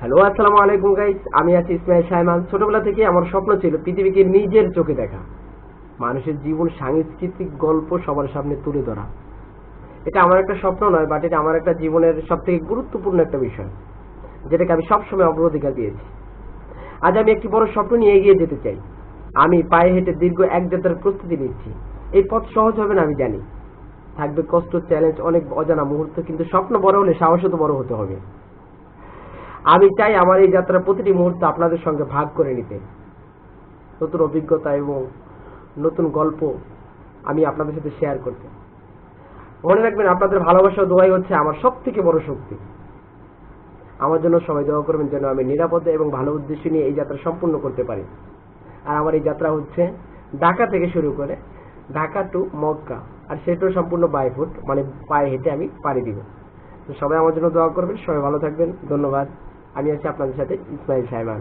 Hello, আসসালামু আলাইকুম guys. আমি আছি ইসমাইল শাইমান। ছোটবেলা থেকে আমার স্বপ্ন ছিল পৃথিবীকে নিজের চোখে দেখা, মানুষের জীবন সাংস্কৃতিক গল্প সবার সামনে তুলে ধরা। এটা আমার একটা স্বপ্ন নয়, বাট এটা আমার একটা জীবনের সব থেকে গুরুত্বপূর্ণ একটা বিষয়, যেটাকে আমি সবসময় অগ্রাধিকার দিয়েছি। আজ আমি একটি বড় স্বপ্ন নিয়ে এগিয়ে যেতে চাই। আমি পায়ে হেঁটে দীর্ঘ এক যাত্রার প্রস্তুতি নিচ্ছি। এই পথ সহজ হবে না আমি জানি, থাকবে কষ্ট, চ্যালেঞ্জ, অনেক অজানা মুহূর্ত, কিন্তু স্বপ্ন বড় হলে সাহসও তো বড় হতে হবে। আমি চাই আমার এই যাত্রার প্রতিটি মুহূর্ত আপনাদের সঙ্গে ভাগ করে নিতে, নতুন অভিজ্ঞতা এবং নতুন গল্প আমি আপনাদের সাথে শেয়ার করতে। মনে রাখবেন, আপনাদের ভালোবাসা ও দোয়াই হচ্ছে আমার সব থেকে বড় শক্তি। আমার জন্য সবাই দোয়া করবেন যেন আমি নিরাপদে এবং ভালো উদ্দেশ্য নিয়ে এই যাত্রা সম্পূর্ণ করতে পারি। আর আমার এই যাত্রা হচ্ছে ঢাকা থেকে শুরু করে ঢাকা টু মক্কা, আর সেটাও সম্পূর্ণ বাই ফুট, মানে পায়ে হেঁটে আমি পাড়ি দিব। তো সবাই আমার জন্য দোয়া করবেন। সবাই ভালো থাকবেন। ধন্যবাদ। আমি আছি আপনাদের সাথে ইসমাইল শাইমান।